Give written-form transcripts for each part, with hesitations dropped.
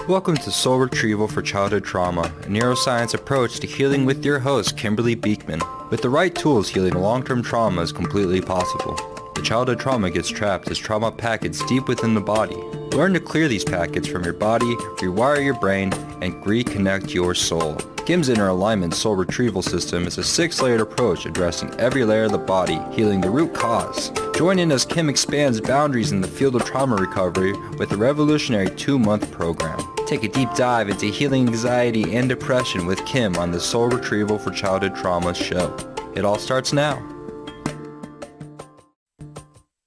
Welcome to Soul Retrieval for Childhood Trauma, a neuroscience approach to healing with your host, Kimberly Beekman. With the right tools, healing long-term trauma is completely possible. The childhood trauma gets trapped as trauma packets deep within the body. Learn to clear these packets from your body, rewire your brain, and reconnect your soul. Kim's Inner Alignment Soul Retrieval System is a 6-layered approach addressing every layer of the body, healing the root cause. Join in as Kim expands boundaries in the field of trauma recovery with a revolutionary 2-month program. Take a deep dive into healing anxiety and depression with Kim on the Soul Retrieval for Childhood Trauma show. It all starts now.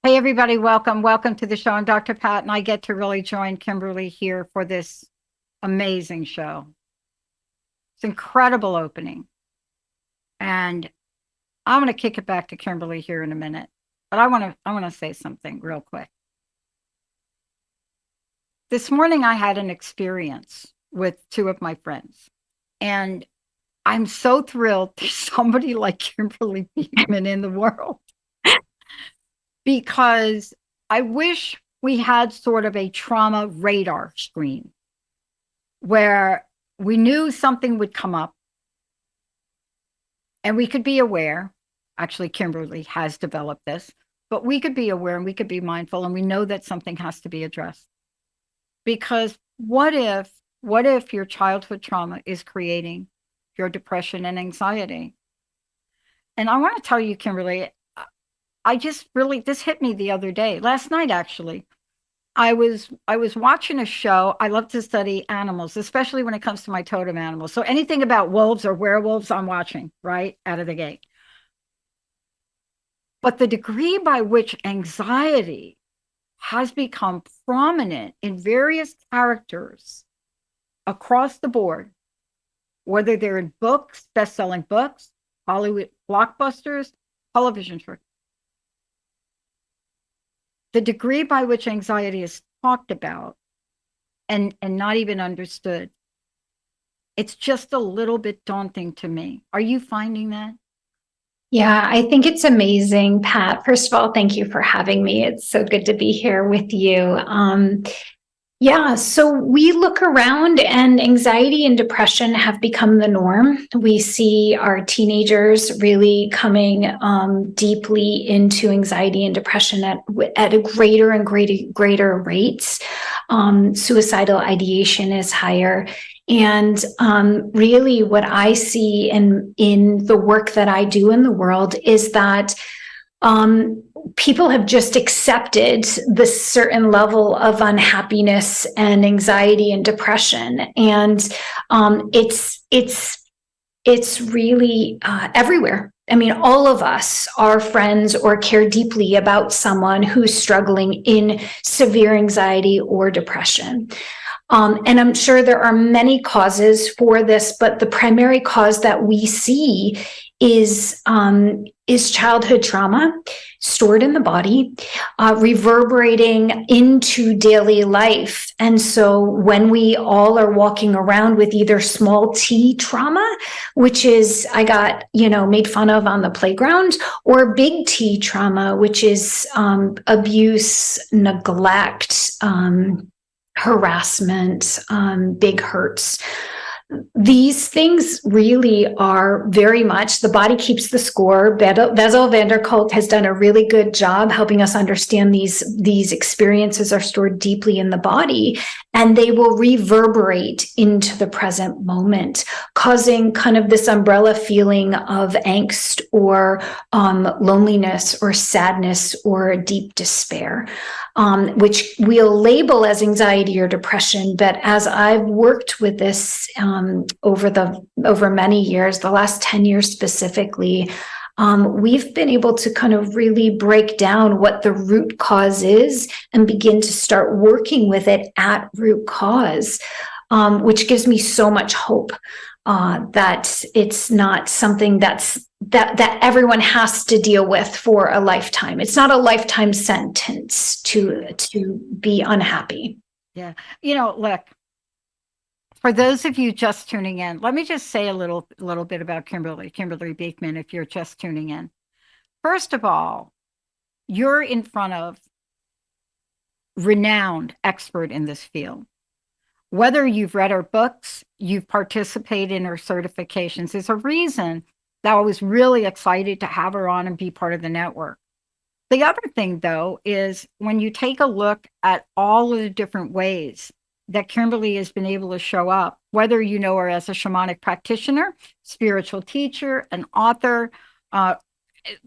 Hey, everybody, welcome. Welcome to the show. I'm Dr. Pat, and I get to really join Kimberly here for this amazing show. It's an incredible opening. And I'm going to kick it back to Kimberly here in a minute. But I want to say something real quick. This morning, I had an experience with 2 of my friends. And I'm so thrilled there's somebody like Kimberly Beekman in the world. Because I wish we had sort of a trauma radar screen where we knew something would come up and we could be aware. Actually, Kimberly has developed this, but we could be aware and we could be mindful, and we know that something has to be addressed. Because what if your childhood trauma is creating your depression and anxiety? And I want to tell you, Kimberly, this hit me the other day, last night, actually. I was watching a show. I love to study animals, especially when it comes to my totem animals. So anything about wolves or werewolves, I'm watching right out of the gate. But the degree by which anxiety has become prominent in various characters across the board, whether they're in books, best-selling books, Hollywood blockbusters, television shows, the degree by which anxiety is talked about and not even understood, it's just a little bit daunting to me. Are you finding that? Yeah, I think it's amazing, Pat. First of all, thank you for having me. It's so good to be here with you. So we look around and anxiety and depression have become the norm. We see our teenagers really coming deeply into anxiety and depression at a greater and greater rates. Suicidal ideation is higher. And really what I see in the work that I do in the world is that people have just accepted this certain level of unhappiness and anxiety and depression. And it's really everywhere. I mean, all of us are friends or care deeply about someone who's struggling in severe anxiety or depression. And I'm sure there are many causes for this, but the primary cause that we see is childhood trauma stored in the body, reverberating into daily life. And so when we all are walking around with either small t trauma, which is I got, made fun of on the playground, or big T trauma, which is abuse, neglect, harassment, big hurts. These things really are very much, the body keeps the score. Bessel van der Kolk has done a really good job helping us understand these experiences are stored deeply in the body, and they will reverberate into the present moment, causing kind of this umbrella feeling of angst or loneliness or sadness or deep despair, which we'll label as anxiety or depression. But as I've worked with this over many years, the last 10 years specifically, we've been able to kind of really break down what the root cause is and begin to start working with it at root cause, which gives me so much hope that it's not something that everyone has to deal with for a lifetime. It's not a lifetime sentence to be unhappy. Yeah. Look, for those of you just tuning in, let me just say a little bit about Kimberly Beekman, if you're just tuning in. First of all, you're in front of renowned expert in this field. Whether you've read her books, you've participated in her certifications, there's a reason that I was really excited to have her on and be part of the network. The other thing, though, is when you take a look at all of the different ways that Kimberly has been able to show up, whether you know her as a shamanic practitioner, spiritual teacher, an author,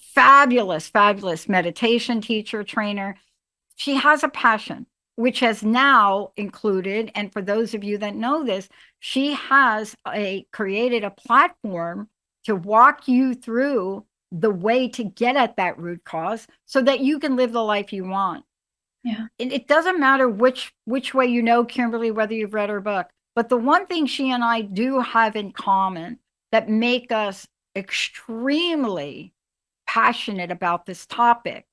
fabulous meditation teacher, trainer, she has a passion, which has now included, and for those of you that know this, she has created a platform to walk you through the way to get at that root cause so that you can live the life you want. Yeah. It doesn't matter which way you know Kimberly, whether you've read her book, but the one thing she and I do have in common that make us extremely passionate about this topic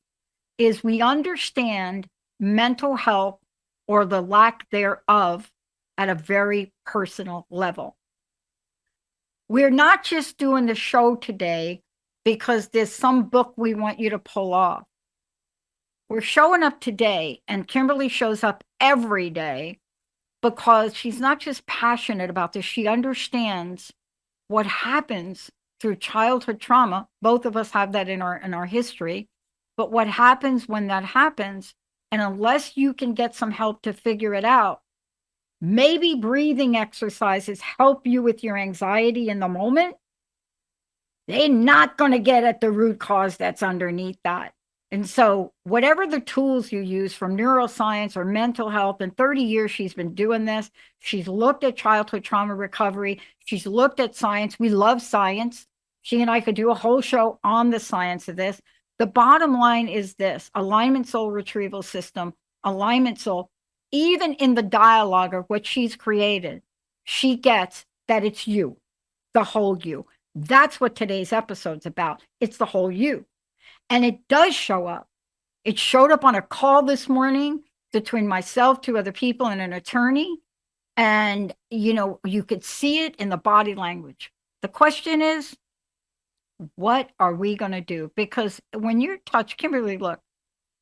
is we understand mental health or the lack thereof at a very personal level. We're not just doing the show today because there's some book we want you to pull off. We're showing up today, and Kimberly shows up every day because she's not just passionate about this, she understands what happens through childhood trauma. Both of us have that in our history, but what happens when that happens, and unless you can get some help to figure it out, maybe breathing exercises help you with your anxiety in the moment, they're not going to get at the root cause that's underneath that. And so whatever the tools you use from neuroscience or mental health, in 30 years she's been doing this, she's looked at childhood trauma recovery, she's looked at science. We love science. She and I could do a whole show on the science of this. The bottom line is this: alignment soul retrieval system, alignment soul, even in the dialogue of what she's created, she gets that it's you, the whole you. That's what today's episode's about. It's the whole you. And it does show up. It showed up on a call this morning between myself, two other people, and an attorney. And, you could see it in the body language. The question is, what are we going to do? Because when you're touched, Kimberly, look,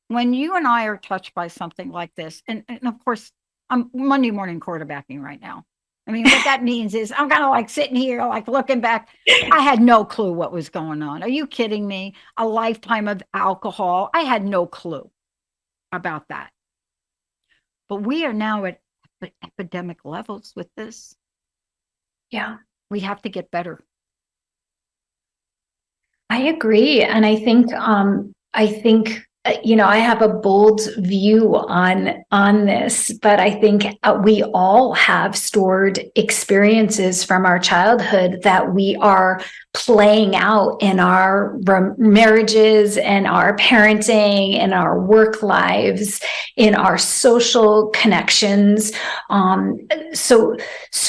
when you and I are touched by something like this, and of course, I'm Monday morning quarterbacking right now. I mean, what that means is I'm kind of like sitting here, like looking back. I had no clue what was going on. Are you kidding me? A lifetime of alcohol. I had no clue about that. But we are now at epidemic levels with this. Yeah. We have to get better. I agree. And I think, I have a bold view on this, but I think we all have stored experiences from our childhood that we are playing out in our marriages and our parenting and our work lives, in our social connections. So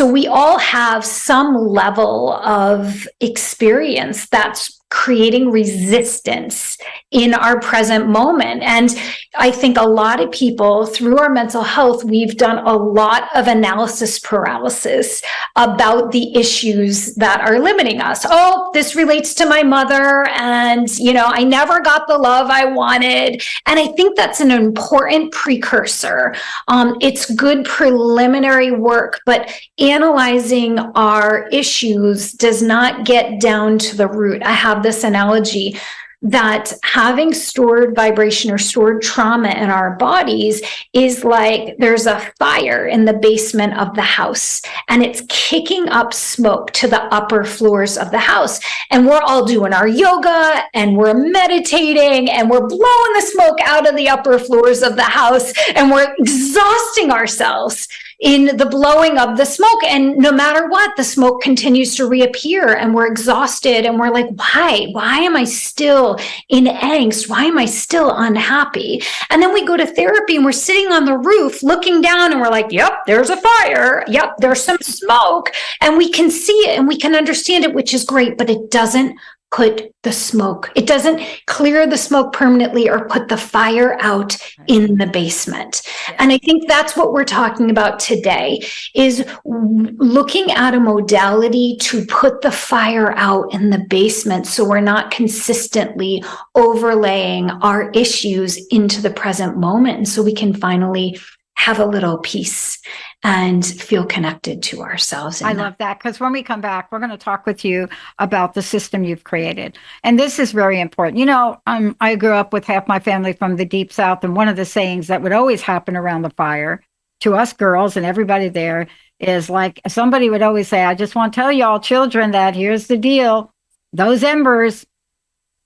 we all have some level of experience that's creating resistance in our present moment. And I think a lot of people, through our mental health, we've done a lot of analysis paralysis about the issues that are limiting us. Oh, this relates to my mother, and I never got the love I wanted. And I think that's an important precursor. It's good preliminary work, but analyzing our issues does not get down to the root. I have this analogy that having stored vibration or stored trauma in our bodies is like there's a fire in the basement of the house, and it's kicking up smoke to the upper floors of the house. And we're all doing our yoga and we're meditating and we're blowing the smoke out of the upper floors of the house, and we're exhausting ourselves in the blowing of the smoke. And no matter what, the smoke continues to reappear, and we're exhausted, and we're like, why am I still in angst? Why am I still unhappy? And then we go to therapy and we're sitting on the roof looking down, and we're like, yep, there's a fire. Yep, there's some smoke. And we can see it and we can understand it, which is great, but it doesn't put the smoke. It doesn't clear the smoke permanently or put the fire out in the basement. Yeah. And I think that's what we're talking about today, is looking at a modality to put the fire out in the basement so we're not consistently overlaying our issues into the present moment. And so we can finally have a little peace and feel connected to ourselves. I love that, because when we come back, we're going to talk with you about the system you've created. And this is very important. You know, I grew up with half my family from the Deep South, and one of the sayings that would always happen around the fire to us girls and everybody there is like, somebody would always say, I just want to tell y'all children that here's the deal. Those embers,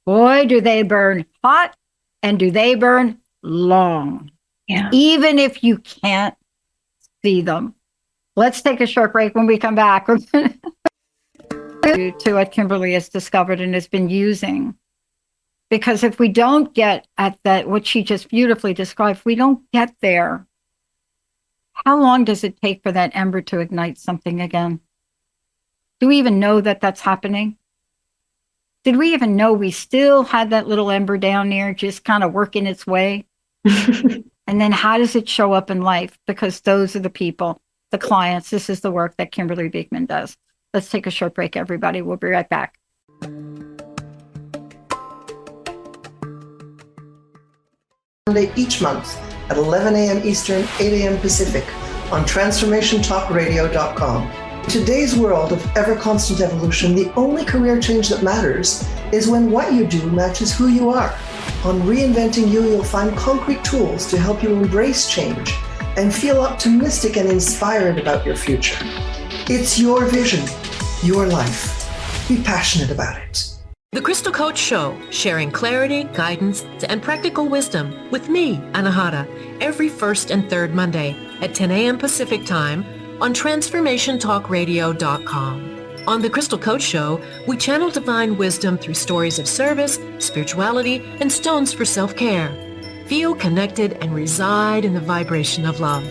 boy, do they burn hot, and do they burn long. Yeah. Even if you can't see them. Let's take a short break. When we come back, we're going to what Kimberly has discovered and has been using. Because if we don't get at that, what she just beautifully described, if we don't get there, how long does it take for that ember to ignite something again? Do we even know that that's happening? Did we even know we still had that little ember down there just kind of working its way? And then how does it show up in life? Because those are the people, the clients. This is the work that Kimberly Beekman does. Let's take a short break, everybody. We'll be right back. Monday each month at 11 a.m. Eastern, 8 a.m. Pacific on transformationtalkradio.com. In today's world of ever-constant evolution, the only career change that matters is when what you do matches who you are. On Reinventing You, you'll find concrete tools to help you embrace change and feel optimistic and inspired about your future. It's your vision, your life. Be passionate about it. The Crystal Coach Show, sharing clarity, guidance, and practical wisdom with me, Anahata, every first and third Monday at 10 a.m. Pacific Time on TransformationTalkRadio.com. On The Crystal Coach Show, we channel divine wisdom through stories of service, spirituality, and stones for self-care. Feel connected and reside in the vibration of love.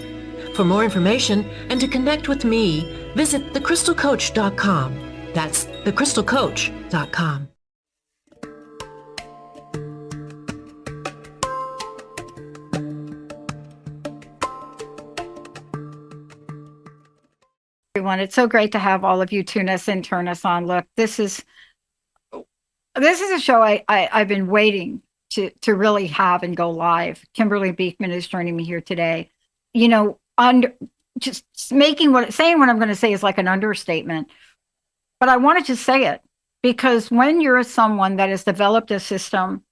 For more information and to connect with me, visit thecrystalcoach.com. That's thecrystalcoach.com. Everyone, it's so great to have all of you tune us in, turn us on. Look, this is a show I've been waiting to really have and go live. Kimberly Beekman is joining me here today. You know, saying what I'm going to say is like an understatement, but I wanted to say it because when you're someone that has developed a system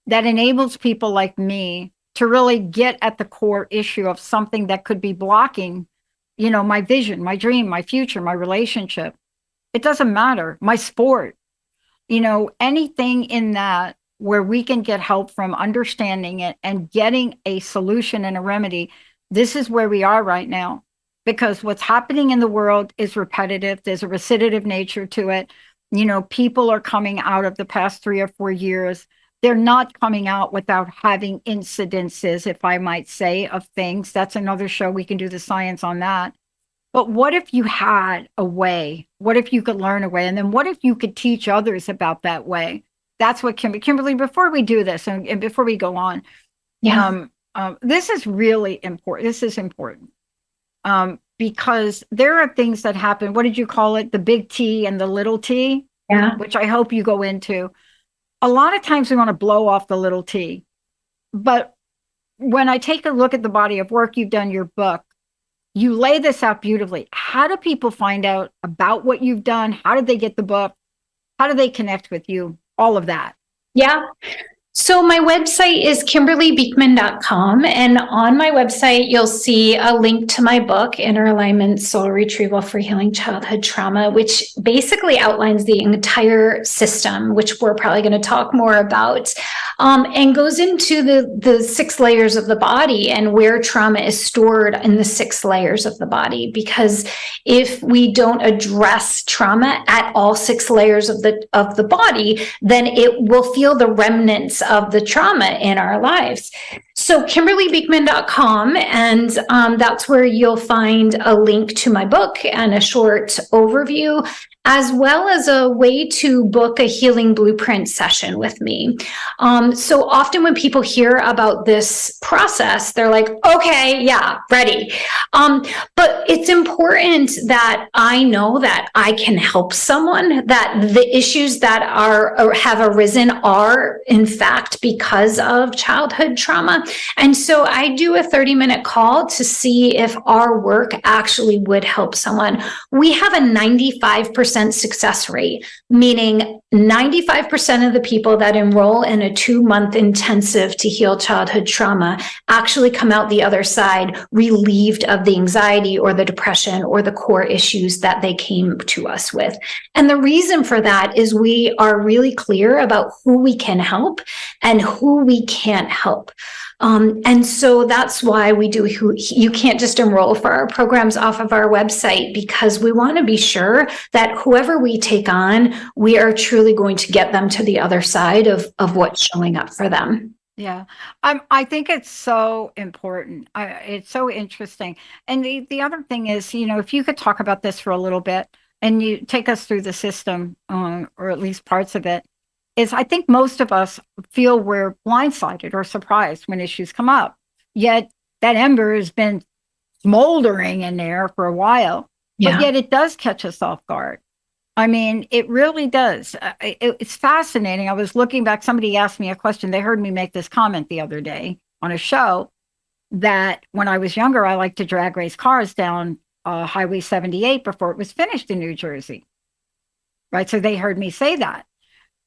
that enables people like me to really get at the core issue of something that could be blocking, you know, my vision, my dream, my future, my relationship. It doesn't matter. My sport, you know, anything in that where we can get help from understanding it and getting a solution and a remedy. This is where we are right now, because what's happening in the world is repetitive. There's a recitative nature to it. You know, people are coming out of the past 3 or 4 years. They're not coming out without having incidences, if I might say, of things. That's another show. We can do the science on that. But what if you had a way? What if you could learn a way? And then what if you could teach others about that way? That's what Kimberly, before we do this and before we go on, this is really important. This is important because there are things that happen. What did you call it? The big T and the little T, which I hope you go into. A lot of times we want to blow off the little T. But when I take a look at the body of work you've done, your book, you lay this out beautifully. How do people find out about what you've done? How did they get the book? How do they connect with you? All of that. Yeah. So my website is KimberlyBeekman.com, and on my website, you'll see a link to my book, Inner Alignment, Soul Retrieval for Healing Childhood Trauma, which basically outlines the entire system, which we're probably going to talk more about, and goes into the 6 layers of the body and where trauma is stored in the 6 layers of the body. Because if we don't address trauma at all 6 layers of the body, then it will feel the remnants of the trauma in our lives. So KimberlyBeekman.com, and that's where you'll find a link to my book and a short overview. as well as a way to book a healing blueprint session with me. So often when people hear about this process, they're like, okay, yeah, ready. But it's important that I know that I can help someone, that the issues that are or have arisen are in fact because of childhood trauma. And so I do a 30-minute call to see if our work actually would help someone. We have a 95% success rate, meaning 95% of the people that enroll in a 2-month intensive to heal childhood trauma actually come out the other side relieved of the anxiety or the depression or the core issues that they came to us with. And the reason for that is we are really clear about who we can help and who we can't help. And so that's why we do, you can't just enroll for our programs off of our website, because we want to be sure that whoever we take on, we are truly going to get them to the other side of what's showing up for them. Yeah, I think it's so important. It's so interesting. And the other thing is, if you could talk about this for a little bit and you take us through the system, or at least parts of it, is I think most of us feel we're blindsided or surprised when issues come up. Yet that ember has been smoldering in there for a while, but yet it does catch us off guard. I mean, it really does. It's fascinating. I was looking back. Somebody asked me a question. They heard me make this comment the other day on a show that when I was younger, I liked to drag race cars down Highway 78 before it was finished in New Jersey. Right. So they heard me say that.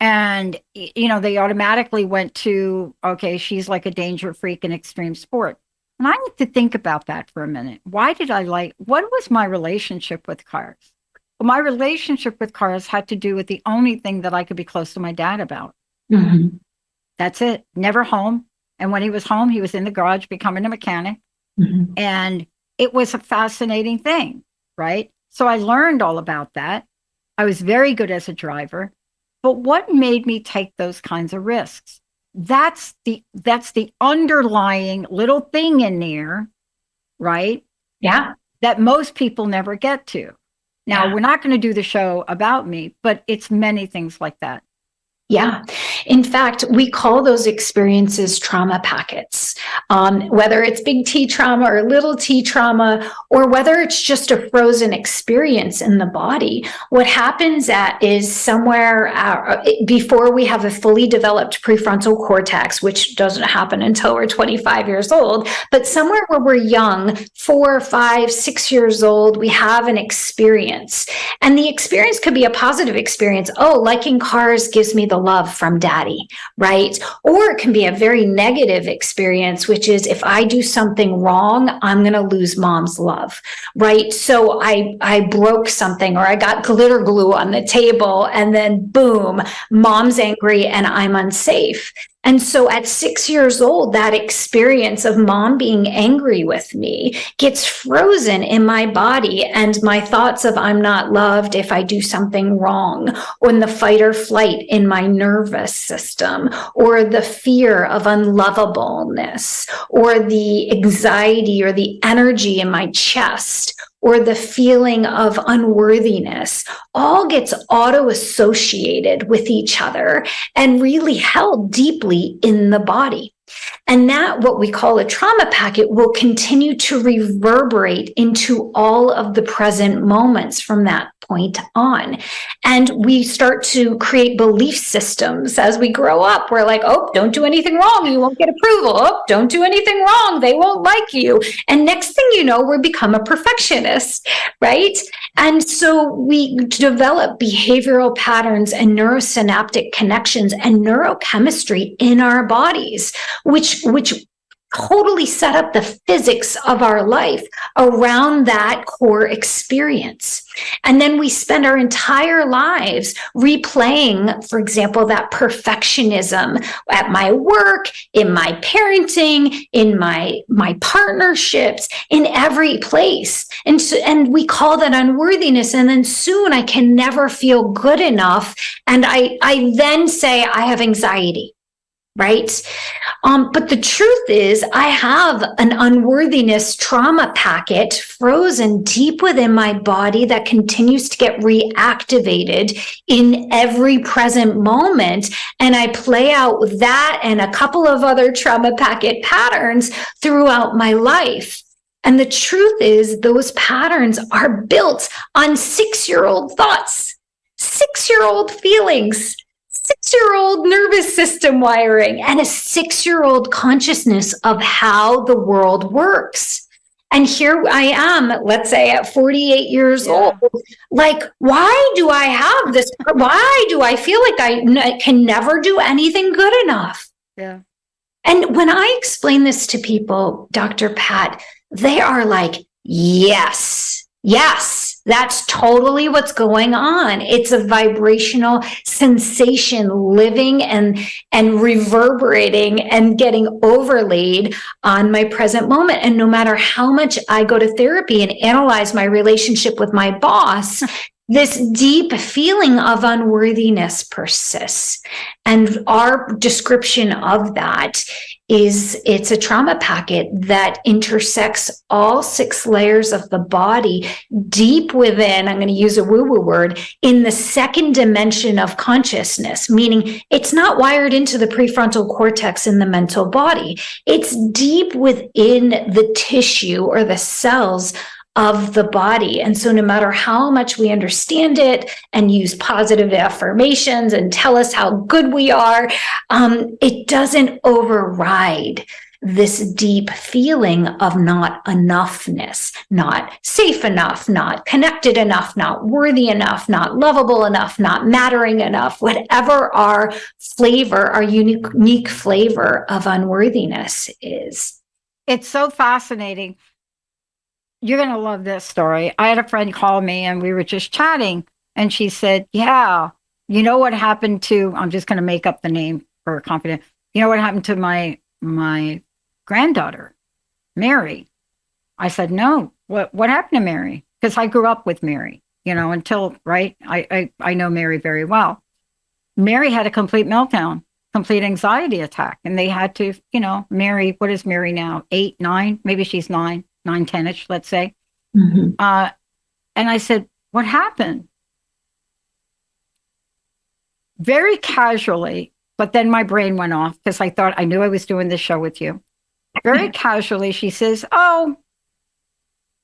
And, they automatically went to, okay, she's like a danger freak in extreme sport. And I need to think about that for a minute. What was my relationship with cars? Well, my relationship with cars had to do with the only thing that I could be close to my dad about. Mm-hmm. That's it. Never home. And when he was home, he was in the garage becoming a mechanic. Mm-hmm. And it was a fascinating thing, right? So I learned all about that. I was very good as a driver. But what made me take those kinds of risks? That's the underlying little thing in there, right? Yeah. That most people never get to. Now, we're not going to do the show about me, but it's many things like that. Yeah. In fact, we call those experiences trauma packets, whether it's big T trauma or little t trauma, or whether it's just a frozen experience in the body. What happens is somewhere before we have a fully developed prefrontal cortex, which doesn't happen until we're 25 years old, but somewhere where we're young, 4, 5, 6 years old, we have an experience. And the experience could be a positive experience. Oh, liking cars gives me the love from daddy, right? Or it can be a very negative experience, which is if I do something wrong, I'm going to lose mom's love, right? So I broke something, or I got glitter glue on the table, and then boom, mom's angry and I'm unsafe. And so at 6 years old, that experience of mom being angry with me gets frozen in my body, and my thoughts of I'm not loved if I do something wrong, or in the fight or flight in my nervous system, or the fear of unlovableness, or the anxiety or the energy in my chest, or the feeling of unworthiness, all gets auto-associated with each other and really held deeply in the body. And that, what we call a trauma packet, will continue to reverberate into all of the present moments from that point on. And we start to create belief systems as we grow up. We're like, oh, don't do anything wrong, you won't get approval. Oh, don't do anything wrong, they won't like you. And next thing you know, we become a perfectionist, right? And so we develop behavioral patterns and neurosynaptic connections and neurochemistry in our bodies, which totally set up the physics of our life around that core experience. And then we spend our entire lives replaying, for example, that perfectionism at my work, in my parenting, in my partnerships, in every place. And we call that unworthiness. And then soon I can never feel good enough. And I then say I have anxiety. right? But the truth is, I have an unworthiness trauma packet frozen deep within my body that continues to get reactivated in every present moment. And I play out that and a couple of other trauma packet patterns throughout my life. And the truth is, those patterns are built on 6-year-old thoughts, 6-year-old feelings, 6-year-old nervous system wiring, and a 6-year-old consciousness of how the world works. And here I am, let's say at 48 years old, like, why do I have this? Why do I feel like I can never do anything good enough? Yeah. And when I explain this to people, Dr. Pat, they are like, yes, that's totally what's going on. It's a vibrational sensation living and reverberating and getting overlaid on my present moment. And no matter how much I go to therapy and analyze my relationship with my boss, this deep feeling of unworthiness persists. And our description of that is it's a trauma packet that intersects all 6 layers of the body deep within, I'm going to use a woo-woo word, in the second dimension of consciousness, meaning it's not wired into the prefrontal cortex in the mental body. It's deep within the tissue or the cells of the body. And so no matter how much we understand it and use positive affirmations and tell us how good we are, it doesn't override this deep feeling of not enoughness, not safe enough, not connected enough, not worthy enough, not lovable enough, not mattering enough, whatever our flavor, our unique flavor of unworthiness is. It's so fascinating. You're going to love this story. I had a friend call me and we were just chatting and she said, yeah, you know what happened to, I'm just going to make up the name for confidence. You know what happened to my granddaughter, Mary? I said, no, what happened to Mary? Because I grew up with Mary, until, right? I know Mary very well. Mary had a complete meltdown, complete anxiety attack. And they had to, Mary, what is Mary now? 8, 9, maybe she's 9, 10-ish, let's say. Mm-hmm. And I said, what happened? Very casually, but then my brain went off because I knew I was doing this show with you. Very casually, she says, oh,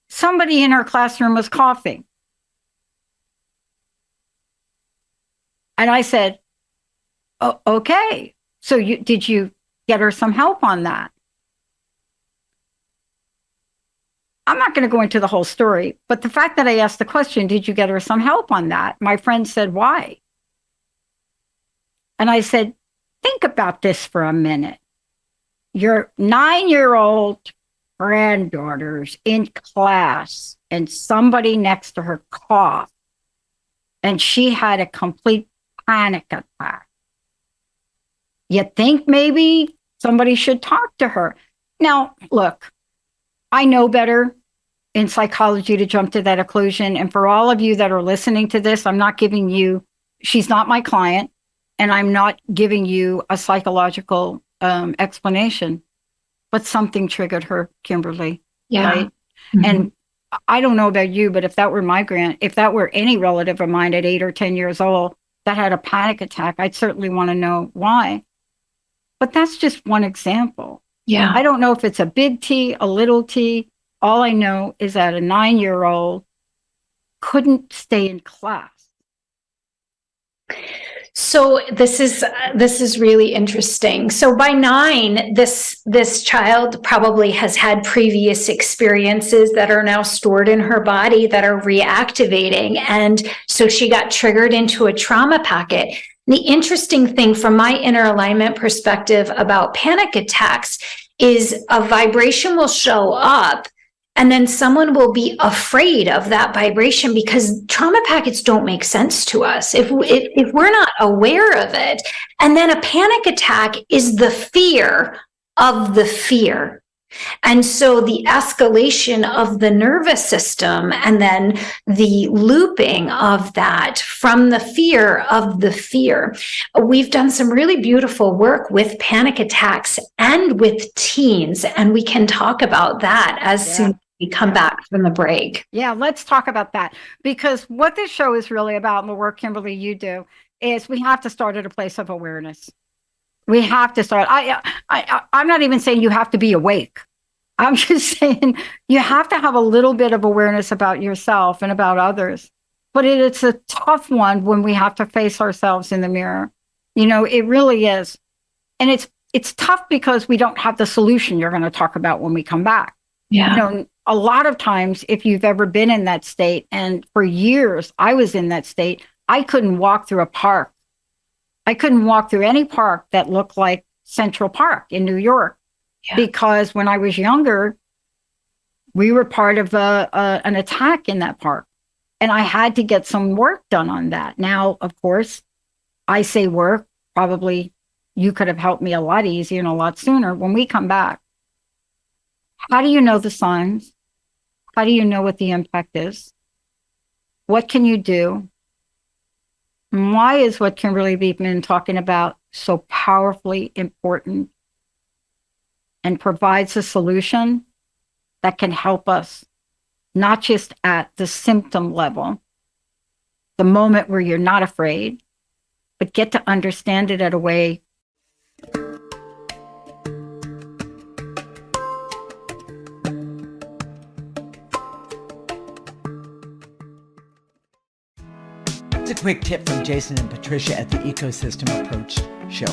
somebody in her classroom was coughing. And I said, oh, okay. So did you get her some help on that? I'm not going to go into the whole story, but the fact that I asked the question, did you get her some help on that? My friend said, why? And I said, think about this for a minute. Your 9-year-old granddaughter's in class and somebody next to her coughed and she had a complete panic attack. You think maybe somebody should talk to her? Now, look, I know better in psychology to jump to that conclusion. And for all of you that are listening to this, I'm not giving you, she's not my client, and I'm not giving you a psychological explanation, but something triggered her, Kimberly. Yeah. Right? Mm-hmm. And I don't know about you, but if that were any relative of mine at 8 or 10 years old that had a panic attack, I'd certainly want to know why. But that's just one example. Yeah. I don't know if it's a big T, a little T. All I know is that a 9-year-old couldn't stay in class. So this is really interesting. So by 9, this child probably has had previous experiences that are now stored in her body that are reactivating. And so she got triggered into a trauma packet. The interesting thing from my inner alignment perspective about panic attacks is a vibration will show up and then someone will be afraid of that vibration because trauma packets don't make sense to us if we're not aware of it. And then a panic attack is the fear of the fear. And so the escalation of the nervous system and then the looping of that from the fear of the fear. We've done some really beautiful work with panic attacks and with teens, and we can talk about that as soon as we come back from the break. Yeah, let's talk about that, because what this show is really about, and the work, Kimberly, you do, is we have to start at a place of awareness. We have to start. I'm not even saying you have to be awake. I'm just saying you have to have a little bit of awareness about yourself and about others. But it's a tough one when we have to face ourselves in the mirror. It really is. And it's tough because we don't have the solution you're going to talk about when we come back. Yeah. A lot of times, if you've ever been in that state, and for years I was in that state, I couldn't walk through a park. I couldn't walk through any park that looked like Central Park in New York, because when I was younger, we were part of an attack in that park, and I had to get some work done on that. Now, of course, I say work, probably you could have helped me a lot easier and a lot sooner. When we come back, how do you know the signs? How do you know what the impact is? What can you do? And why is what Kimberly Beekman talking about so powerfully important and provides a solution that can help us, not just at the symptom level, the moment where you're not afraid, but get to understand it at a way. A quick tip from Jason and Patricia at the Ecosystem Approach show.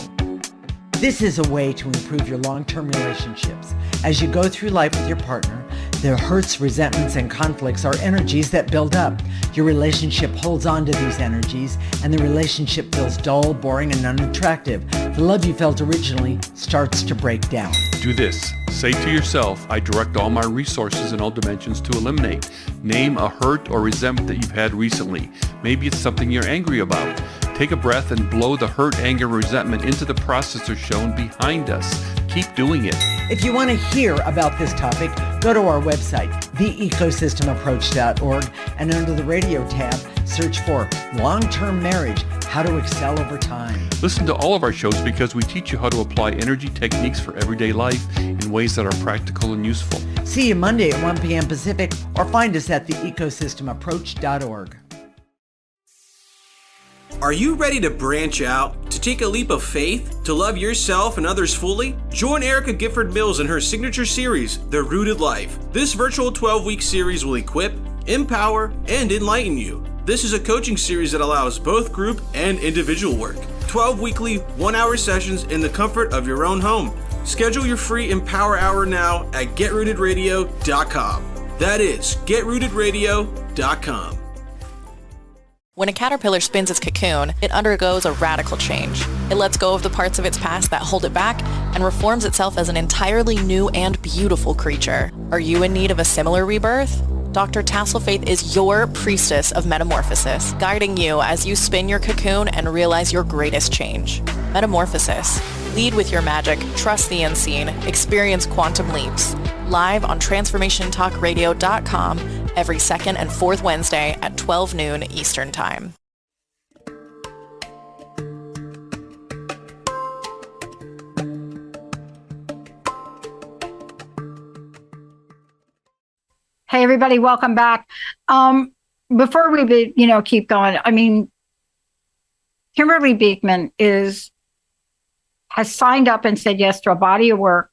This is a way to improve your long-term relationships. As you go through life with your partner, the hurts, resentments, and conflicts are energies that build up. Your relationship holds on to these energies, and the relationship feels dull, boring, and unattractive. The love you felt originally starts to break down. Do this. Say to yourself, I direct all my resources in all dimensions to eliminate. Name a hurt or resentment that you've had recently. Maybe it's something you're angry about. Take a breath and blow the hurt, anger, resentment into the processor shown behind us. Keep doing it. If you want to hear about this topic, go to our website, thecosystemapproach.org, and under the radio tab, search for Long-Term Marriage, How to Excel Over Time. Listen to all of our shows because we teach you how to apply energy techniques for everyday life in ways that are practical and useful. See you Monday at 1 p.m. Pacific, or find us at thecosystemapproach.org. Are you ready to branch out, to take a leap of faith, to love yourself and others fully? Join Erica Gifford Mills in her signature series, The Rooted Life. This virtual 12-week series will equip, empower, and enlighten you. This is a coaching series that allows both group and individual work. 12 weekly, 1-hour sessions in the comfort of your own home. Schedule your free Empower Hour now at GetRootedRadio.com. That is GetRootedRadio.com. When a caterpillar spins its cocoon, it undergoes a radical change. It lets go of the parts of its past that hold it back and reforms itself as an entirely new and beautiful creature. Are you in need of a similar rebirth? Dr. Tasselfaith is your priestess of metamorphosis, guiding you as you spin your cocoon and realize your greatest change. Metamorphosis. Lead with your magic, trust the unseen, experience quantum leaps. Live on TransformationTalkRadio.com every second and fourth Wednesday at 12 noon Eastern Time. Hey, everybody, welcome back. Before we keep going, I mean, Kimberly Beekman has signed up and said yes to a body of work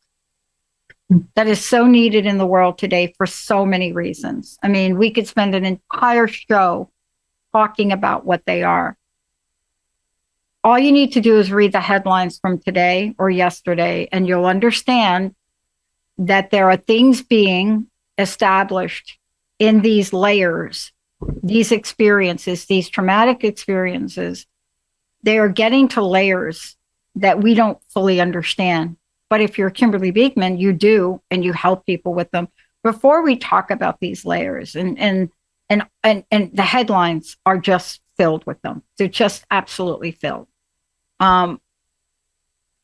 that is so needed in the world today for so many reasons. I mean, we could spend an entire show talking about what they are. All you need to do is read the headlines from today or yesterday, and you'll understand that there are things being established in these layers, these experiences, these traumatic experiences. They are getting to layers that we don't fully understand. But if you're Kimberly Beekman, you do, and you help people with them. Before we talk about these layers, and the headlines are just filled with them. They're just absolutely filled. But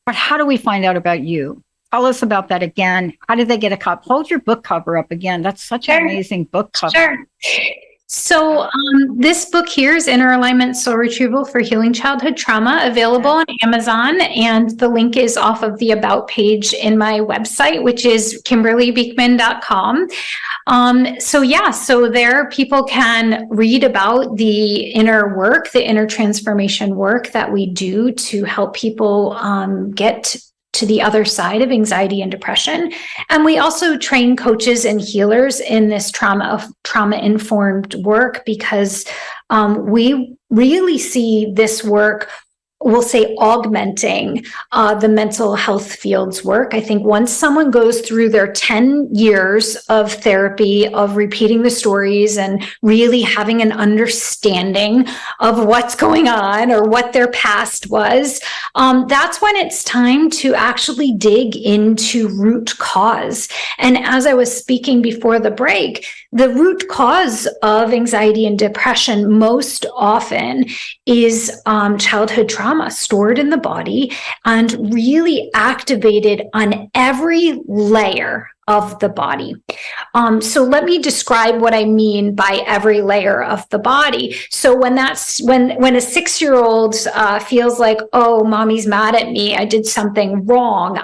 how do we find out about you? Tell us about that again. How did they get a copy? Hold your book cover up again. That's such an amazing book cover. Sure. So this book here is Inner Alignment Soul Retrieval for Healing Childhood Trauma, available on Amazon. And the link is off of the About page in my website, which is KimberlyBeekman.com. So there people can read about the inner work, the inner transformation work that we do to help people get to the other side of anxiety and depression. And we also train coaches and healers in this trauma-informed work, because we really see this work, we'll say, augmenting the mental health field's work. I think once someone goes through their 10 years of therapy, of repeating the stories and really having an understanding of what's going on or what their past was, that's when it's time to actually dig into root cause. And as I was speaking before the break, the root cause of anxiety and depression most often is childhood trauma stored in the body and really activated on every layer of the body. So let me describe what I mean by every layer of the body. So when a 6-year-old feels like, oh, mommy's mad at me, I did something wrong.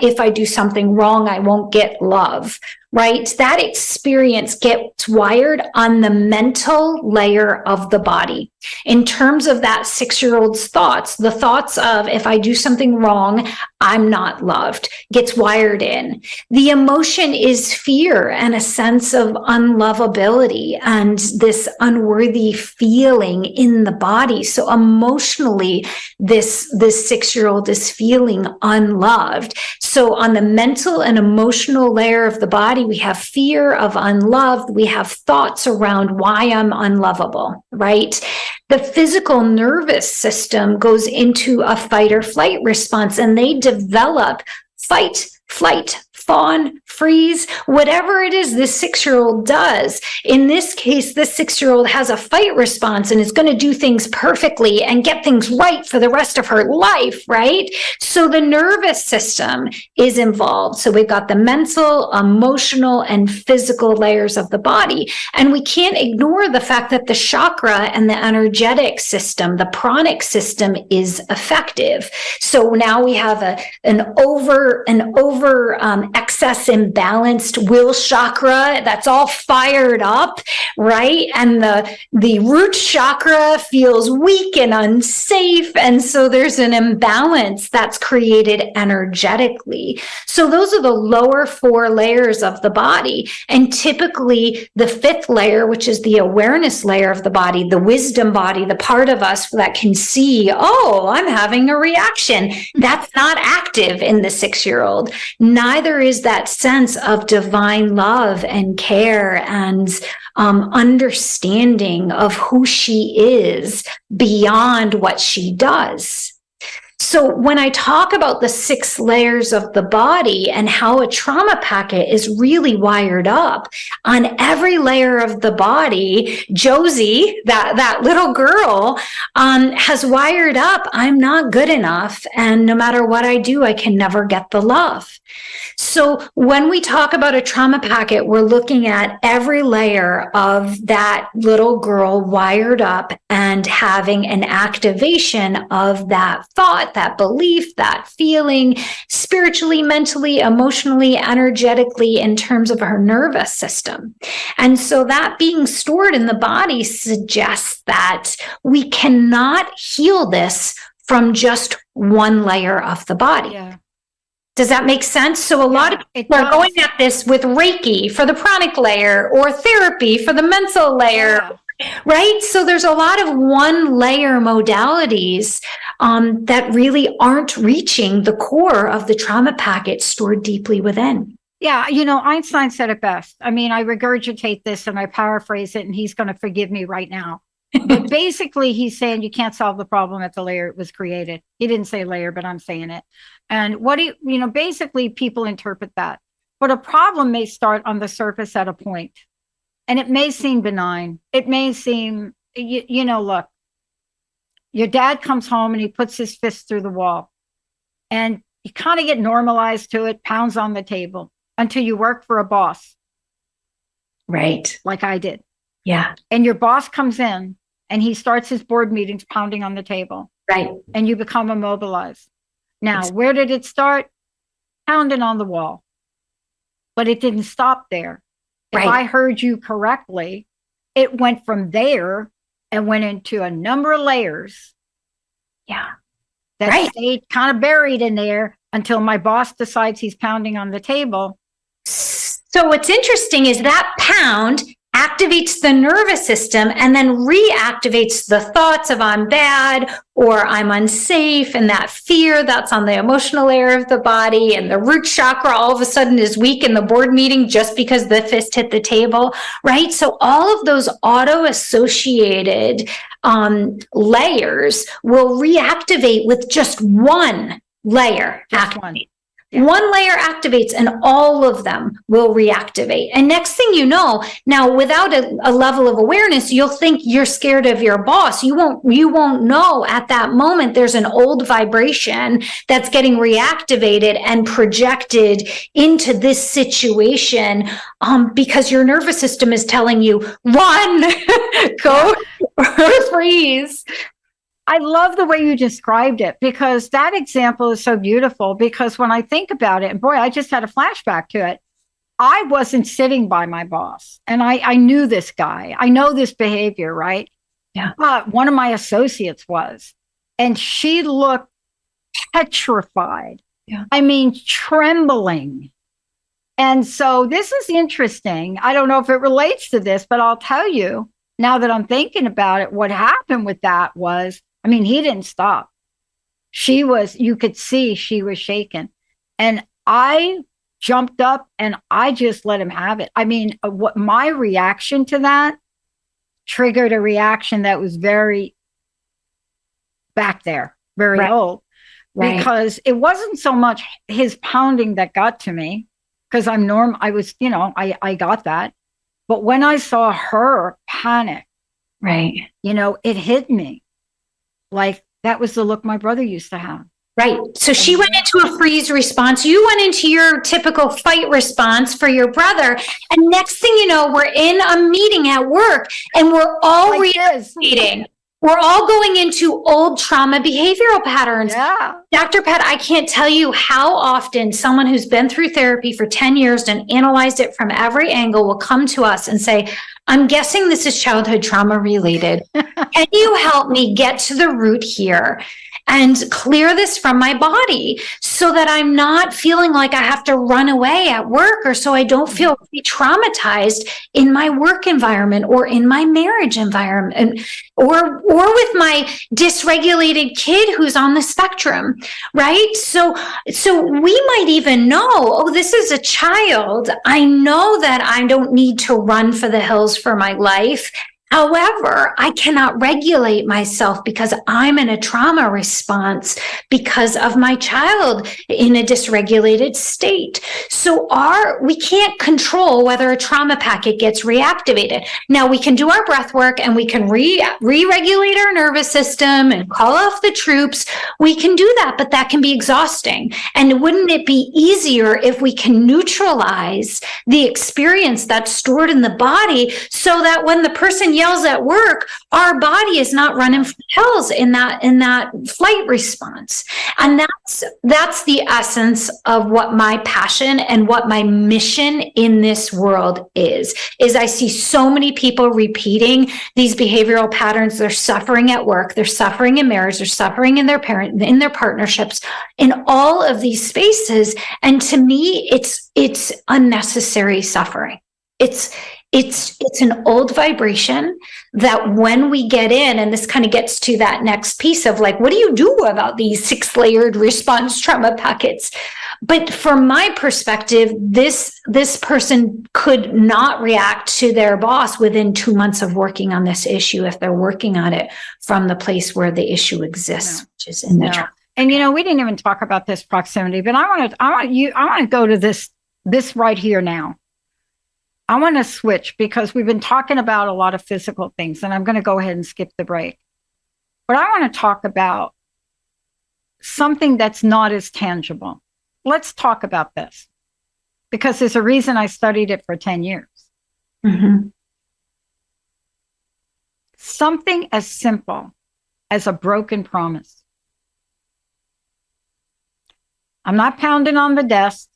If I do something wrong, I won't get love. Right? That experience gets wired on the mental layer of the body. In terms of that 6-year-old's thoughts, the thoughts of, if I do something wrong, I'm not loved, gets wired in. The emotion is fear and a sense of unlovability and this unworthy feeling in the body. So emotionally, this 6-year-old is feeling unloved. So on the mental and emotional layer of the body, we have fear of unloved. We have thoughts around why I'm unlovable, right? The physical nervous system goes into a fight or flight response, and they develop fight, flight, fawn, freeze, whatever it is this 6-year-old does. In this case, this 6-year-old has a fight response and is going to do things perfectly and get things right for the rest of her life, right? So the nervous system is involved. So we've got the mental, emotional, and physical layers of the body. And we can't ignore the fact that the chakra and the energetic system, the pranic system, is effective. So now we have an over excess imbalanced will chakra that's all fired up, right? And the root chakra feels weak and unsafe. And so there's an imbalance that's created energetically. So those are the lower 4 layers of the body. And typically the 5th layer, which is the awareness layer of the body, the wisdom body, the part of us that can see, oh, I'm having a reaction, that's not active in the 6-year-old. Neither is that sense of divine love and care and understanding of who she is beyond what she does. So when I talk about the 6 layers of the body and how a trauma packet is really wired up on every layer of the body, Josie, that little girl, has wired up, I'm not good enough. And no matter what I do, I can never get the love. So when we talk about a trauma packet, we're looking at every layer of that little girl wired up and having an activation of that thought, that belief, that feeling, spiritually, mentally, emotionally, energetically, in terms of her nervous system. And so that being stored in the body suggests that we cannot heal this from just one layer of the body. Yeah. Does that make sense? So a lot of people are going at this with Reiki for the pranic layer or therapy for the mental layer, right? So there's a lot of one layer modalities that really aren't reaching the core of the trauma packet stored deeply within. Yeah, Einstein said it best. I mean, I regurgitate this and I paraphrase it, and he's going to forgive me right now. But basically, he's saying you can't solve the problem at the layer it was created. He didn't say layer, but I'm saying it. And basically people interpret that. But a problem may start on the surface at a point. And it may seem benign. It may seem, look, your dad comes home and he puts his fist through the wall. And you kind of get normalized to it, pounds on the table until you work for a boss. Right. Like I did. Yeah. And your boss comes in and he starts his board meetings pounding on the table. Right. And you become immobilized. Now, where did it start? Pounding on the wall. But it didn't stop there. If I heard you correctly, it went from there and went into a number of layers. Yeah. That stayed kind of buried in there until my boss decides he's pounding on the table. So what's interesting is that pound activates the nervous system and then reactivates the thoughts of I'm bad or I'm unsafe, and that fear that's on the emotional layer of the body, and the root chakra all of a sudden is weak in the board meeting just because the fist hit the table, right? So all of those auto-associated layers will reactivate with just one layer. Just one. One layer activates and all of them will reactivate. And next thing you know, now without a level of awareness, you'll think you're scared of your boss. You won't know at that moment there's an old vibration that's getting reactivated and projected into this situation because your nervous system is telling you, run, go, freeze. I love the way you described it, because that example is so beautiful. Because when I think about it, and boy, I just had a flashback to it. I wasn't sitting by my boss, and I knew this guy. I know this behavior, right? Yeah. But one of my associates was, and she looked petrified. Yeah. I mean, trembling. And so this is interesting. I don't know if it relates to this, but I'll tell you now that I'm thinking about it, what happened with that was, I mean, he didn't stop. You could see she was shaken. And I jumped up and I just let him have it. I mean, what my reaction to that triggered a reaction that was very back there, very old, because it wasn't so much his pounding that got to me, because I got that. But when I saw her panic, it hit me. Like, that was the look my brother used to have. Right. So she went into a freeze response. You went into your typical fight response for your brother. And next thing you know, we're in a meeting at work and we're all reacting. We're all going into old trauma behavioral patterns. Yeah. Dr. Pat, I can't tell you how often someone who's been through therapy for 10 years and analyzed it from every angle will come to us and say, I'm guessing this is childhood trauma related. Can you help me get to the root here and clear this from my body so that I'm not feeling like I have to run away at work, or so I don't feel traumatized in my work environment or in my marriage environment, or with my dysregulated kid who's on the spectrum, right? So we might even know, oh, this is a child. I know that I don't need to run for the hills for my life. However, I cannot regulate myself because I'm in a trauma response because of my child in a dysregulated state. So we can't control whether a trauma packet gets reactivated. Now, we can do our breath work and we can re-regulate our nervous system and call off the troops. We can do that, but that can be exhausting. And wouldn't it be easier if we can neutralize the experience that's stored in the body so that when the person yells at work, our body is not running for hills in that flight response? And that's the essence of what my passion and what my mission in this world is I see so many people repeating these behavioral patterns. They're suffering at work, they're suffering in marriage, they're suffering in their partnerships, in all of these spaces. And to me, it's unnecessary suffering. It's an old vibration that when we get in, and this kind of gets to that next piece of like, what do you do about these 6-layered response trauma packets? But from my perspective, this person could not react to their boss within 2 months of working on this issue if they're working on it from the place where the issue exists, which is in the trauma. And we didn't even talk about this proximity, but I want to go to this right here now. I want to switch because we've been talking about a lot of physical things, and I'm going to go ahead and skip the break. But I want to talk about something that's not as tangible. Let's talk about this, because there's a reason I studied it for 10 years. Mm-hmm. Something as simple as a broken promise. I'm not pounding on the desk.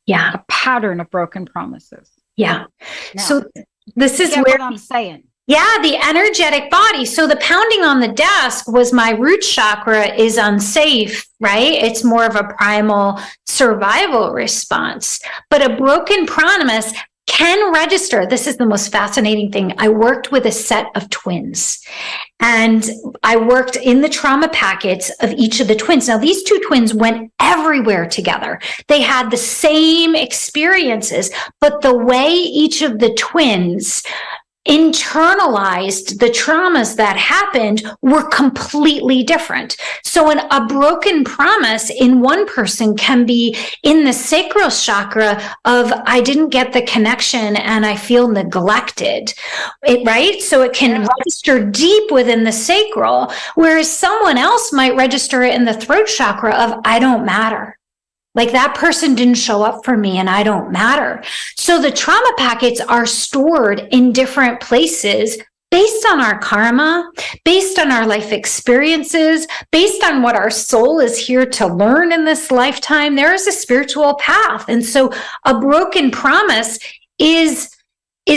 Yeah. A pattern of broken promises. Yeah. Now, So this is get where what I'm saying. Yeah, the energetic body. So the pounding on the desk was my root chakra is unsafe, right? It's more of a primal survival response. But a broken promise can register. This is the most fascinating thing. I worked with a set of twins, and I worked in the trauma packets of each of the twins. Now, these two twins went everywhere together. They had the same experiences, but the way each of the twins internalized the traumas that happened were completely different. So a broken promise in one person can be in the sacral chakra of, I didn't get the connection and I feel neglected, right? So it can register deep within the sacral, whereas someone else might register it in the throat chakra of, I don't matter. Like that person didn't show up for me and I don't matter. So the trauma packets are stored in different places based on our karma, based on our life experiences, based on what our soul is here to learn in this lifetime. There is a spiritual path. And so a broken promise is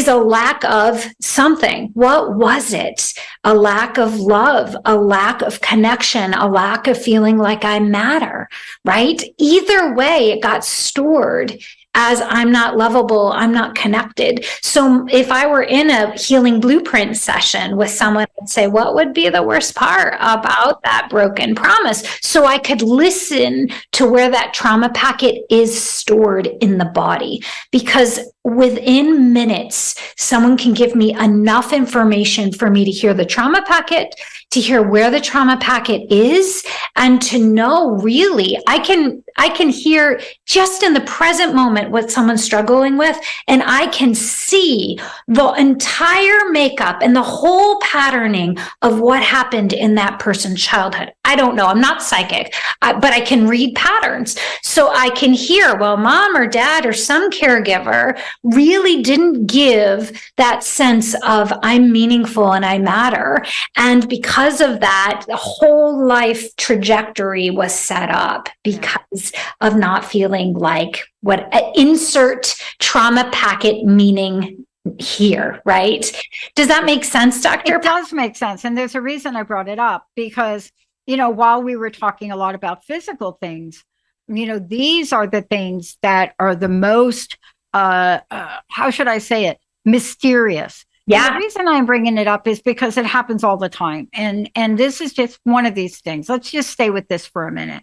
a lack of something. What was it? A lack of love, a lack of connection, a lack of feeling like I matter, right? Either way, it got stored as I'm not lovable, I'm not connected. So if I were in a healing blueprint session with someone, I'd say, what would be the worst part about that broken promise? So I could listen to where that trauma packet is stored in the body, because within minutes, someone can give me enough information for me to hear the trauma packet, to hear where the trauma packet is, and to know really, I can hear just in the present moment what someone's struggling with, and I can see the entire makeup and the whole patterning of what happened in that person's childhood. I don't know, I'm not psychic, but I can read patterns. So I can hear, well, mom or dad or some caregiver really didn't give that sense of I'm meaningful and I matter. And because of that, the whole life trajectory was set up because of not feeling like what insert trauma packet meaning here, right? Does that make sense, Dr.? It does make sense. And there's a reason I brought it up, because, while we were talking a lot about physical things, these are the things that are the most, how should I say it? Mysterious. Yeah. And the reason I'm bringing it up is because it happens all the time. And this is just one of these things. Let's just stay with this for a minute.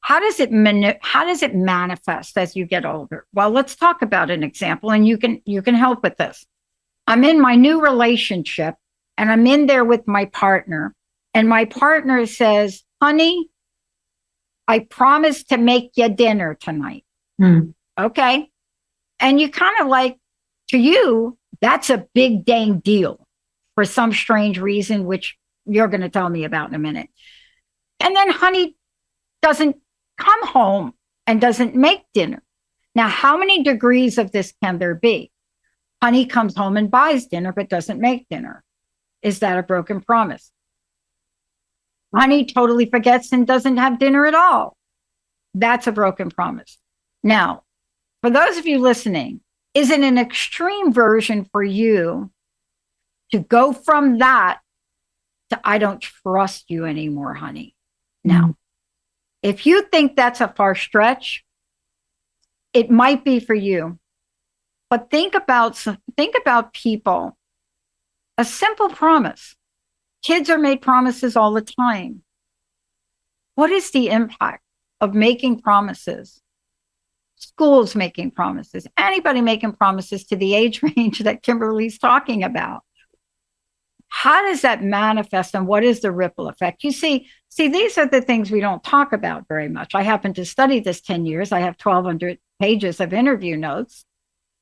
How does it manifest as you get older? Well, let's talk about an example, and you can help with this. I'm in my new relationship, and I'm in there with my partner, and my partner says, honey, I promised to make you dinner tonight. Okay. And you kind of like, to you, that's a big dang deal for some strange reason, which you're going to tell me about in a minute. And then honey doesn't come home and doesn't make dinner. Now, how many degrees of this can there be? Honey comes home and buys dinner, but doesn't make dinner. Is that a broken promise? Honey totally forgets and doesn't have dinner at all. That's a broken promise. Now, for those of you listening, is it an extreme version for you to go from that to I don't trust you anymore, honey? Now, if you think that's a far stretch, it might be for you. But think about people. A simple promise. Kids are made promises all the time. What is the impact of making promises? Schools making promises, anybody making promises to the age range that Kimberly's talking about. How does that manifest, and what is the ripple effect? You see, these are the things we don't talk about very much. I happen to study this 10 years. I have 1,200 pages of interview notes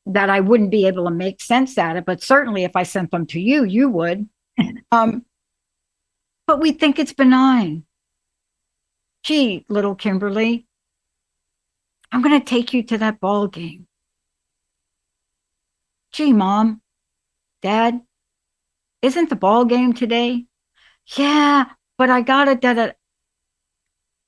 that I wouldn't be able to make sense out of, but certainly if I sent them to you, you would. But we think it's benign. Gee, little Kimberly, I'm going to take you to that ball game. Gee, Mom, Dad, isn't the ball game today? Yeah, but I got it.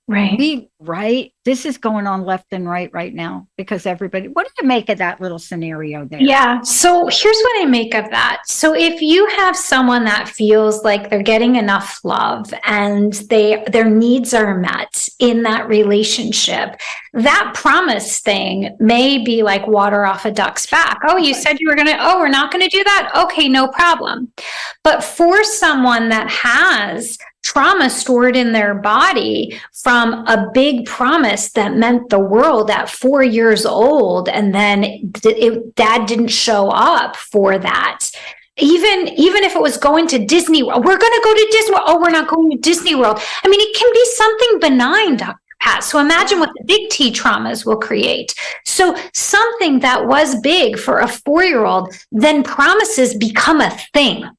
Right. Right. This is going on left and right now because everybody, what do you make of that little scenario there? Yeah. So here's what I make of that. So if you have someone that feels like they're getting enough love and their needs are met in that relationship, that promise thing may be like water off a duck's back. Oh, you said you were we're not going to do that. Okay, no problem. But for someone that has trauma stored in their body from a big promise that meant the world at 4 years old, and then dad didn't show up for that. Even if it was going to Disney World, we're going to go to Disney World. Oh, we're not going to Disney World. I mean, it can be something benign, Dr. Pat. So imagine what the big T traumas will create. So something that was big for a 4-year-old, then promises become a thing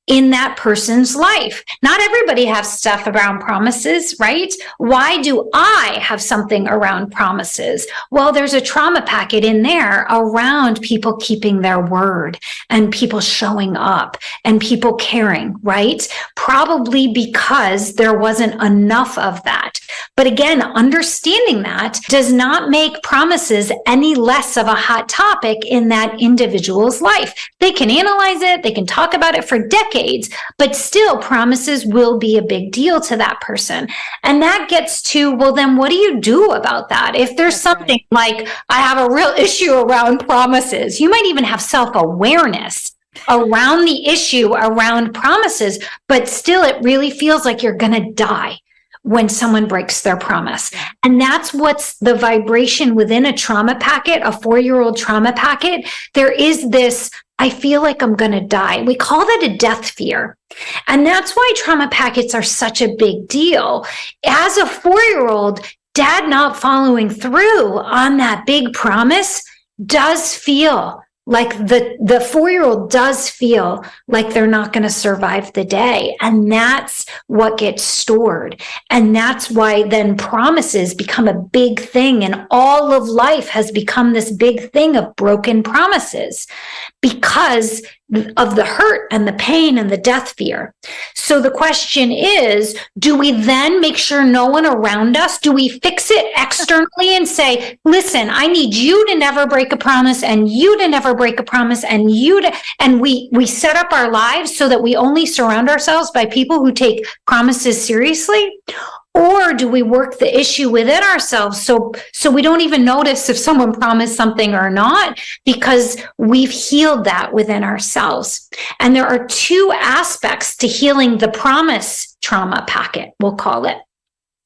in that person's life. Not everybody has stuff around promises, right? Why do I have something around promises? Well, there's a trauma packet in there around people keeping their word and people showing up and people caring, right? Probably because there wasn't enough of that. But again, understanding that does not make promises any less of a hot topic in that individual's life. They can analyze it, they can talk about it for decades, but still promises will be a big deal to that person. And that gets to, well, then what do you do about that? If there's something like, I have a real issue around promises, you might even have self-awareness around the issue around promises, but still it really feels like you're going to die when someone breaks their promise. And that's what's the vibration within a trauma packet, a 4-year-old trauma packet. There is this, I feel like I'm going to die. We call that a death fear. And that's why trauma packets are such a big deal. As a 4-year-old, dad not following through on that big promise does feel like the 4-year-old does feel like they're not going to survive the day. And that's what gets stored. And that's why then promises become a big thing. And all of life has become this big thing of broken promises because of the hurt and the pain and the death fear. So the question is, do we then make sure no one around us, do we fix it externally and say, listen, I need you to never break a promise and you to never break a promise and you to, and we set up our lives so that we only surround ourselves by people who take promises seriously? Or do we work the issue within ourselves so we don't even notice if someone promised something or not, because we've healed that within ourselves? And there are 2 aspects to healing the promise trauma packet, we'll call it.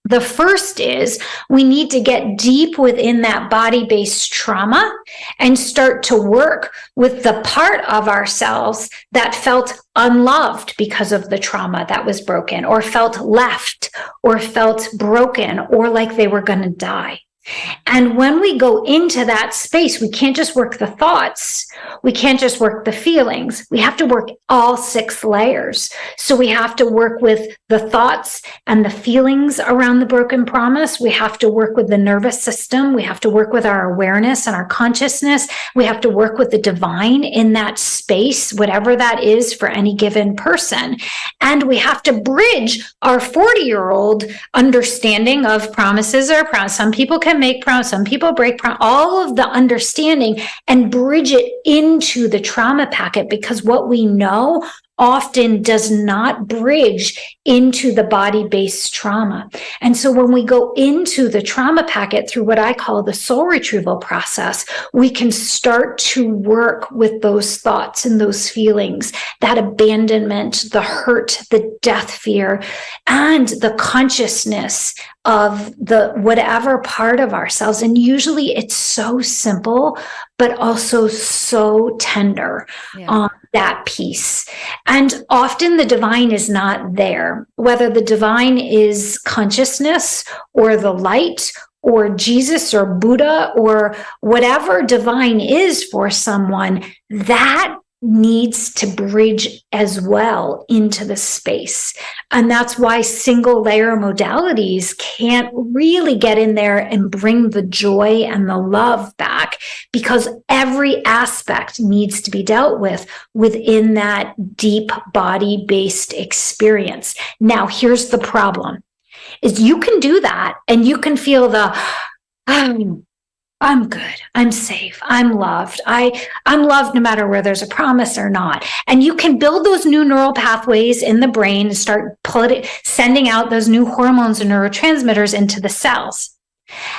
The first is we need to get deep within that body-based trauma and start to work with the part of ourselves that felt unloved because of the trauma that was broken, or felt left, or felt broken, or like they were going to die. And when we go into that space, we can't just work the thoughts. We can't just work the feelings. We have to work all 6 layers. So we have to work with the thoughts and the feelings around the broken promise. We have to work with the nervous system. We have to work with our awareness and our consciousness. We have to work with the divine in that space, whatever that is for any given person. And we have to bridge our 40-year-old understanding of promises or promises. Some people can make promise, some people break promise, all of the understanding, and bridge it into the trauma packet, because what we know often does not bridge into the body-based trauma. And so when we go into the trauma packet through what I call the soul retrieval process, we can start to work with those thoughts and those feelings, that abandonment, the hurt, the death fear, and the consciousness of the whatever part of ourselves. And usually it's so simple, but also so tender. Yeah. That piece. And often the divine is not there, whether the divine is consciousness or the light or Jesus or Buddha or whatever divine is for someone. That needs to bridge as well into the space. And that's why single layer modalities can't really get in there and bring the joy and the love back, because every aspect needs to be dealt with within that deep body-based experience. Now, here's the problem, is you can do that and you can feel the, I'm good. I'm safe. I'm loved. I'm loved no matter where there's a promise or not. And you can build those new neural pathways in the brain and start sending out those new hormones and neurotransmitters into the cells.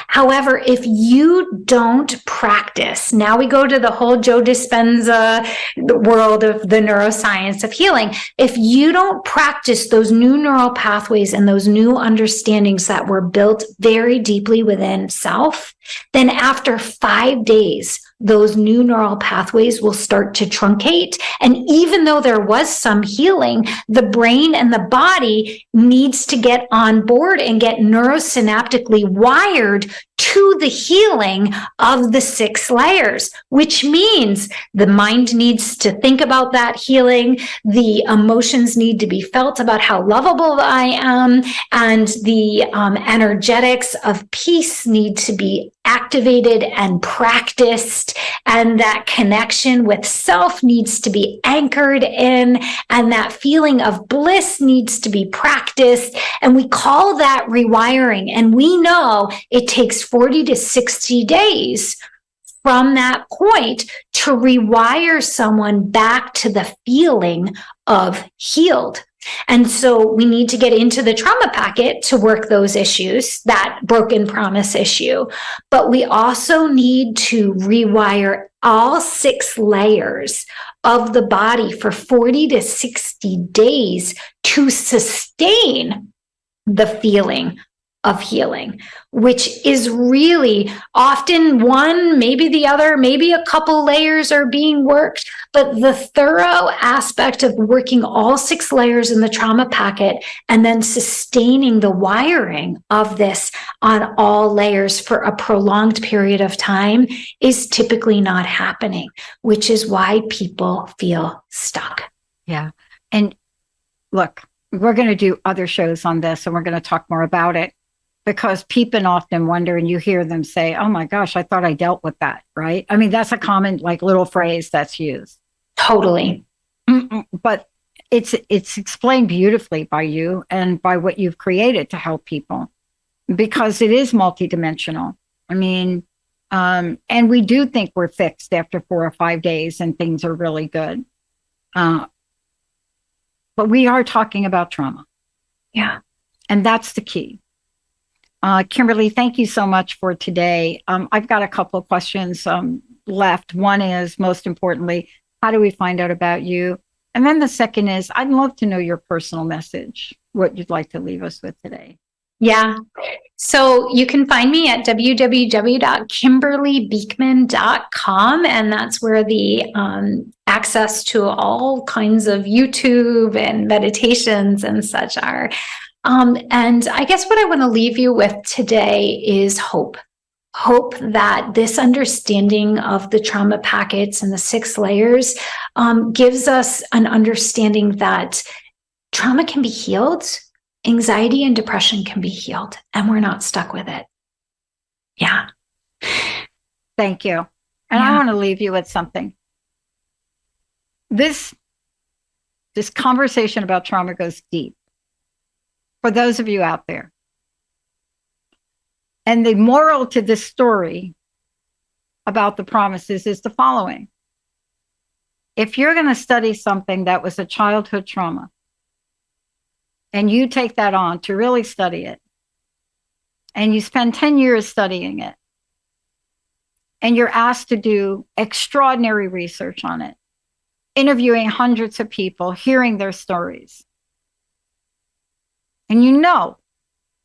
However, if you don't practice, now we go to the whole Joe Dispenza world of the neuroscience of healing. If you don't practice those new neural pathways and those new understandings that were built very deeply within self, then after 5 days, those new neural pathways will start to truncate. And even though there was some healing, the brain and the body needs to get on board and get neurosynaptically wired to the healing of the 6 layers, which means the mind needs to think about that healing. The emotions need to be felt about how lovable I am. And the energetics of peace need to be activated and practiced. And that connection with self needs to be anchored in. And that feeling of bliss needs to be practiced. And we call that rewiring. And we know it takes 40 to 60 days from that point to rewire someone back to the feeling of healed. And so we need to get into the trauma packet to work those issues, that broken promise issue. But we also need to rewire all 6 layers of the body for 40 to 60 days to sustain the feeling of healing, which is really often one, maybe the other, maybe a couple layers are being worked, but the thorough aspect of working all 6 layers in the trauma packet and then sustaining the wiring of this on all layers for a prolonged period of time is typically not happening, which is why people feel stuck. Yeah. And look, we're going to do other shows on this and we're going to talk more about it, because people often wonder, and you hear them say, oh my gosh, I thought I dealt with that, right? I mean, that's a common little phrase that's used. Totally. But it's explained beautifully by you and by what you've created to help people, because it is multidimensional. I mean, and we do think we're fixed after 4 or 5 days and things are really good. But we are talking about trauma. Yeah. And that's the key. Kimberly, thank you so much for today. I've got a couple of questions left. One is, most importantly, how do we find out about you? And then the second is, I'd love to know your personal message, what you'd like to leave us with today. Yeah. So you can find me at www.kimberlybeekman.com. And that's where the access to all kinds of YouTube and meditations and such are. And I guess what I want to leave you with today is hope. Hope that this understanding of the trauma packets and the 6 layers gives us an understanding that trauma can be healed, anxiety and depression can be healed, and we're not stuck with it. Yeah. Thank you. And I want to leave you with something. This conversation about trauma goes deep. For those of you out there. And the moral to this story about the promises is the following. If you're going to study something that was a childhood trauma, and you take that on to really study it, and you spend 10 years studying it, and you're asked to do extraordinary research on it, interviewing hundreds of people, hearing their stories, and you know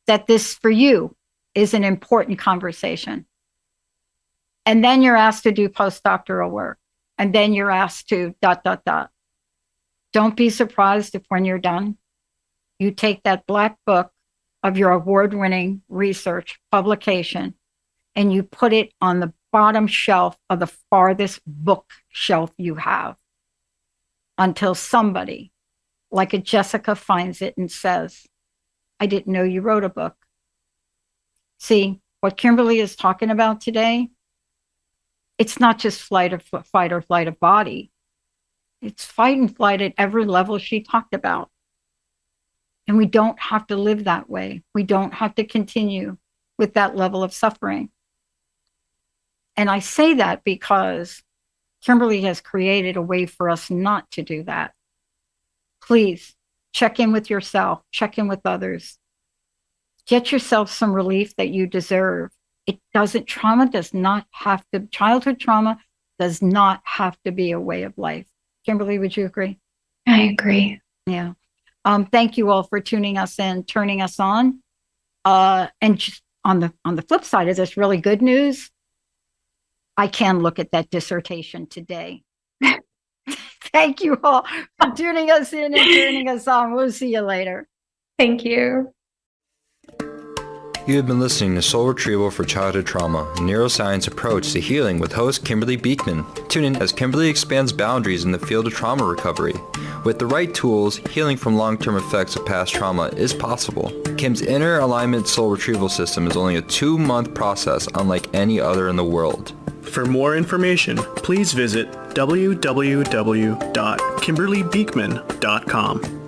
that this for you is an important conversation. And then you're asked to do postdoctoral work. And then you're asked to ... Don't be surprised if when you're done, you take that black book of your award-winning research publication and you put it on the bottom shelf of the farthest bookshelf you have. until somebody like a Jessica finds it and says, I didn't know you wrote a book. See, what Kimberly is talking about today, it's not just fight or flight of body. It's fight and flight at every level she talked about. And we don't have to live that way. We don't have to continue with that level of suffering. And I say that because Kimberly has created a way for us not to do that. Please check in with yourself, check in with others. Get yourself some relief that you deserve. Childhood trauma does not have to be a way of life. Kimberly, would you agree? I agree. Yeah. Thank you all for tuning us in, turning us on. And just on the flip side of this really good news, I can look at that dissertation today. Thank you all for tuning us in and turning us on. We'll see you later. Thank you. You have been listening to Soul Retrieval for Childhood Trauma, a neuroscience approach to healing with host Kimberly Beekman. Tune in as Kimberly expands boundaries in the field of trauma recovery. With the right tools, healing from long-term effects of past trauma is possible. Kim's Inner Alignment Soul Retrieval System is only a 2-month process unlike any other in the world. For more information, please visit www.kimberlybeekman.com.